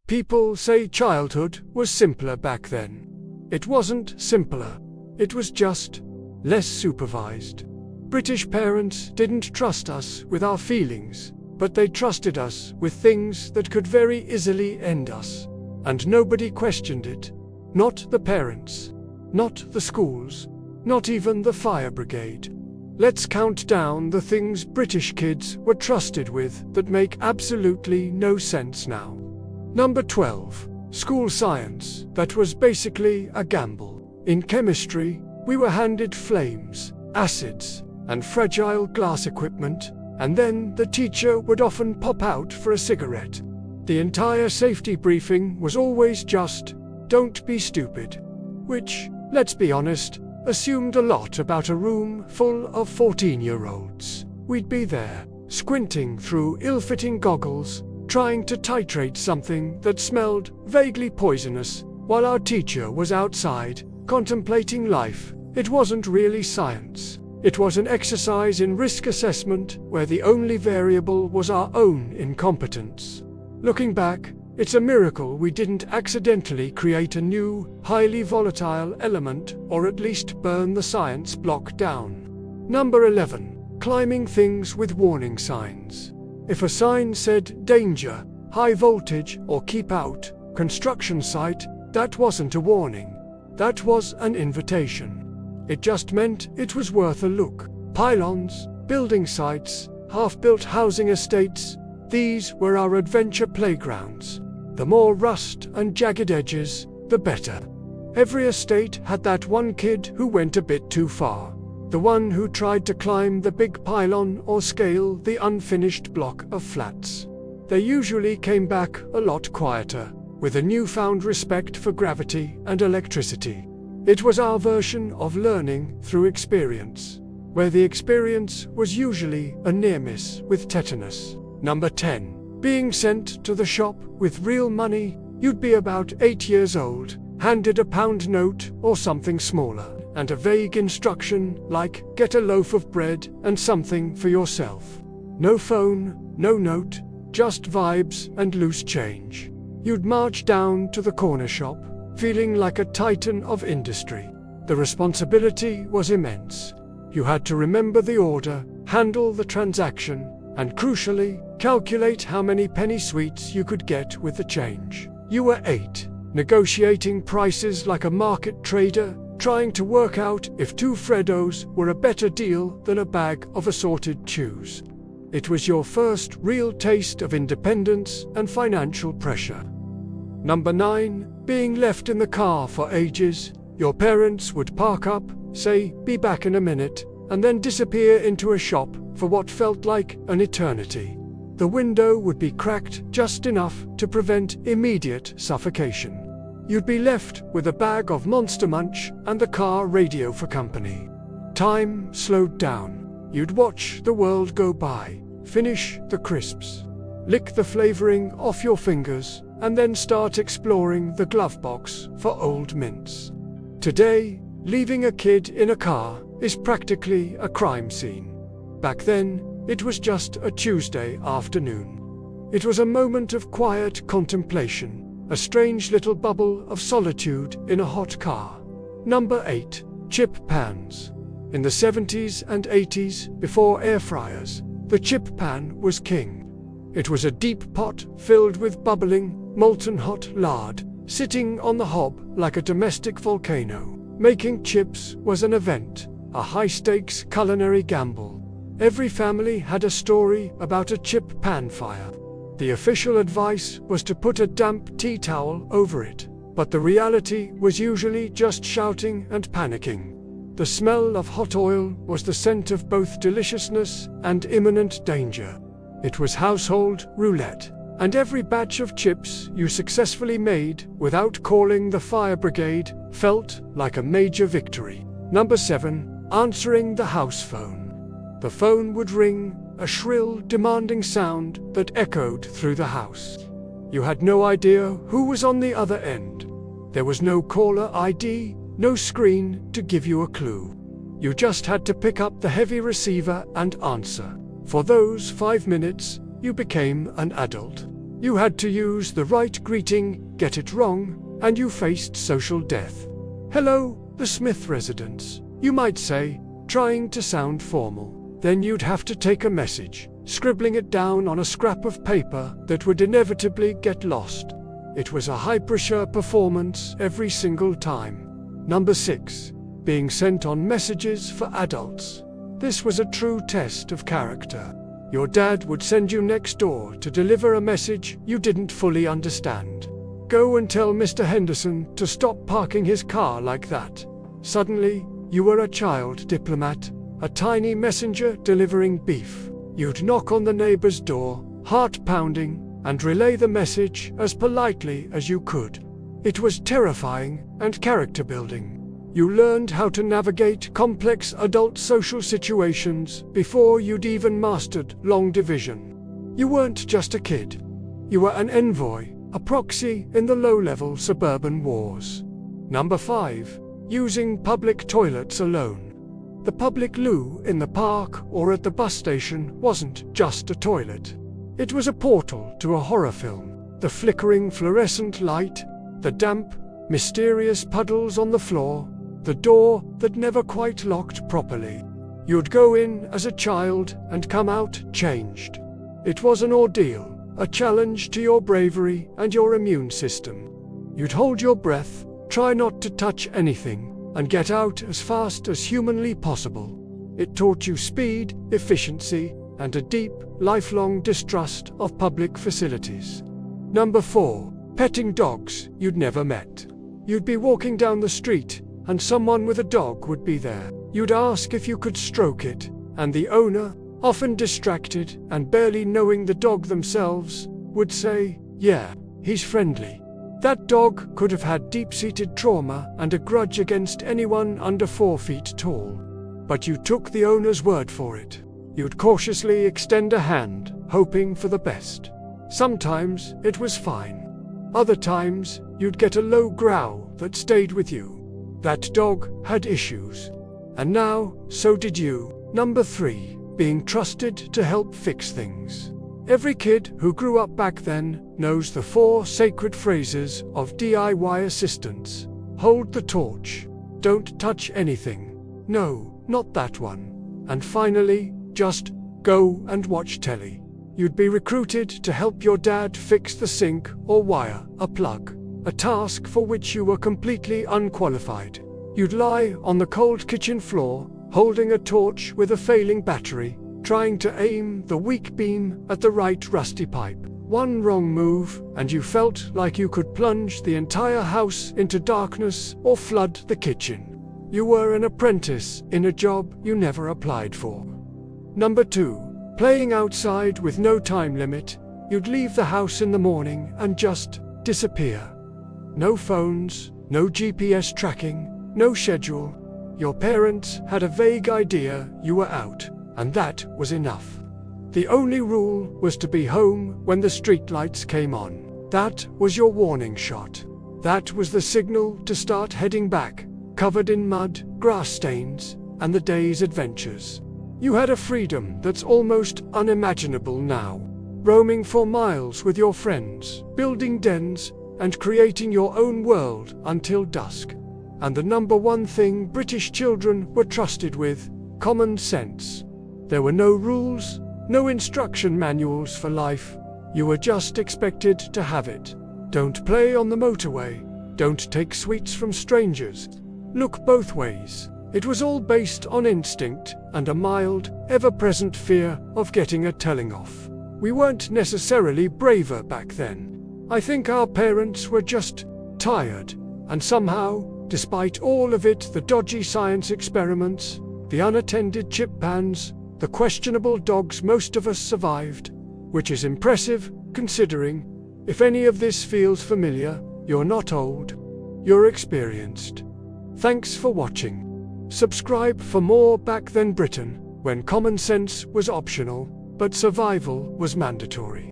People say childhood was simpler back then. It wasn't simpler. It was just less supervised. British parents didn't trust us with our feelings, but they trusted us with things that could very easily end us. And nobody questioned it. Not the parents. Not the schools. Not even the fire brigade. Let's count down the things British kids were trusted with that make absolutely no sense now. Number 12. School science. That was basically a gamble. In chemistry, we were handed flames, acids, and fragile glass equipment, and then the teacher would often pop out for a cigarette. The entire safety briefing was always just, "Don't be stupid." Which, let's be honest, assumed a lot about a room full of 14-year-olds. We'd be there, squinting through ill-fitting goggles, trying to titrate something that smelled vaguely poisonous, while our teacher was outside, contemplating life. It wasn't really science. It was an exercise in risk assessment where the only variable was our own incompetence. Looking back, it's a miracle we didn't accidentally create a new, highly volatile element, or at least burn the science block down. Number 11. Climbing things with warning signs. If a sign said danger, high voltage, or keep out, construction site, that wasn't a warning. That was an invitation. It just meant it was worth a look. Pylons, building sites, half-built housing estates, these were our adventure playgrounds. The more rust and jagged edges, the better. Every estate had that one kid who went a bit too far. The one who tried to climb the big pylon or scale the unfinished block of flats. They usually came back a lot quieter, with a newfound respect for gravity and electricity. It was our version of learning through experience, where the experience was usually a near miss with tetanus. Number 10. Being sent to the shop with real money. You'd be about 8 years old, handed a pound note or something smaller, and a vague instruction like, get a loaf of bread and something for yourself. No phone, no note, just vibes and loose change. You'd march down to the corner shop, feeling like a titan of industry. The responsibility was immense. You had to remember the order, handle the transaction, and crucially, calculate how many penny sweets you could get with the change. You were 8, negotiating prices like a market trader, trying to work out if 2 Freddos were a better deal than a bag of assorted chews. It was your first real taste of independence and financial pressure. Number 9. Being left in the car for ages. Your parents would park up, say, "Be back in a minute," and then disappear into a shop for what felt like an eternity. The window would be cracked just enough to prevent immediate suffocation. You'd be left with a bag of Monster Munch and the car radio for company. Time slowed down. You'd watch the world go by, finish the crisps, lick the flavoring off your fingers, and then start exploring the glove box for old mints. Today, leaving a kid in a car is practically a crime scene. Back then, it was just a Tuesday afternoon. It was a moment of quiet contemplation, a strange little bubble of solitude in a hot car. Number 8. Chip pans. In the 70s and 80s, before air fryers, the chip pan was king. It was a deep pot filled with bubbling, molten hot lard, sitting on the hob like a domestic volcano. Making chips was an event, a high-stakes culinary gamble. Every family had a story about a chip pan fire. The official advice was to put a damp tea towel over it, but the reality was usually just shouting and panicking. The smell of hot oil was the scent of both deliciousness and imminent danger. It was household roulette, and every batch of chips you successfully made without calling the fire brigade felt like a major victory. Number 7. Answering the house phone. The phone would ring, a shrill, demanding sound that echoed through the house. You had no idea who was on the other end. There was no caller ID, no screen to give you a clue. You just had to pick up the heavy receiver and answer. For those 5 minutes, you became an adult. You had to use the right greeting, get it wrong, and you faced social death. Hello, the Smith residence, you might say, trying to sound formal. Then you'd have to take a message, scribbling it down on a scrap of paper that would inevitably get lost. It was a high-pressure performance every single time. Number 6. Being sent on messages for adults. This was a true test of character. Your dad would send you next door to deliver a message you didn't fully understand. Go and tell Mr. Henderson to stop parking his car like that. Suddenly, you were a child diplomat, a tiny messenger delivering beef. You'd knock on the neighbor's door, heart pounding, and relay the message as politely as you could. It was terrifying and character building. You learned how to navigate complex adult social situations before you'd even mastered long division. You weren't just a kid. You were an envoy, a proxy in the low-level suburban wars. Number 5. Using public toilets alone. The public loo in the park or at the bus station wasn't just a toilet. It was a portal to a horror film. The flickering fluorescent light, the damp, mysterious puddles on the floor, the door that never quite locked properly. You'd go in as a child and come out changed. It was an ordeal, a challenge to your bravery and your immune system. You'd hold your breath, try not to touch anything, and get out as fast as humanly possible. It taught you speed, efficiency, and a deep, lifelong distrust of public facilities. Number 4. Petting dogs you'd never met. You'd be walking down the street, and someone with a dog would be there. You'd ask if you could stroke it, and the owner, often distracted and barely knowing the dog themselves, would say, "Yeah, he's friendly." That dog could have had deep-seated trauma and a grudge against anyone under 4 feet tall. But you took the owner's word for it. You'd cautiously extend a hand, hoping for the best. Sometimes it was fine. Other times, you'd get a low growl that stayed with you. That dog had issues. And now, so did you. Number 3. Being trusted to help fix things. Every kid who grew up back then knows the 4 sacred phrases of DIY assistance. Hold the torch. Don't touch anything. No, not that one. And finally, just go and watch telly. You'd be recruited to help your dad fix the sink or wire a plug, a task for which you were completely unqualified. You'd lie on the cold kitchen floor, holding a torch with a failing battery, trying to aim the weak beam at the right rusty pipe. One wrong move, and you felt like you could plunge the entire house into darkness or flood the kitchen. You were an apprentice in a job you never applied for. Number 2. Playing outside with no time limit. You'd leave the house in the morning and just disappear. No phones, no GPS tracking, no schedule. Your parents had a vague idea you were out, and that was enough. The only rule was to be home when the streetlights came on. That was your warning shot. That was the signal to start heading back, covered in mud, grass stains, and the day's adventures. You had a freedom that's almost unimaginable now. Roaming for miles with your friends, building dens, and creating your own world until dusk. And the number 1 thing British children were trusted with: common sense. There were no rules, no instruction manuals for life. You were just expected to have it. Don't play on the motorway. Don't take sweets from strangers. Look both ways. It was all based on instinct and a mild, ever-present fear of getting a telling off. We weren't necessarily braver back then. I think our parents were just tired, and somehow, despite all of it, the dodgy science experiments, the unattended chip pans, the questionable dogs, most of us survived, which is impressive, considering. If any of this feels familiar, you're not old, you're experienced. Thanks for watching. Subscribe for more. Back then Britain, when common sense was optional, but survival was mandatory.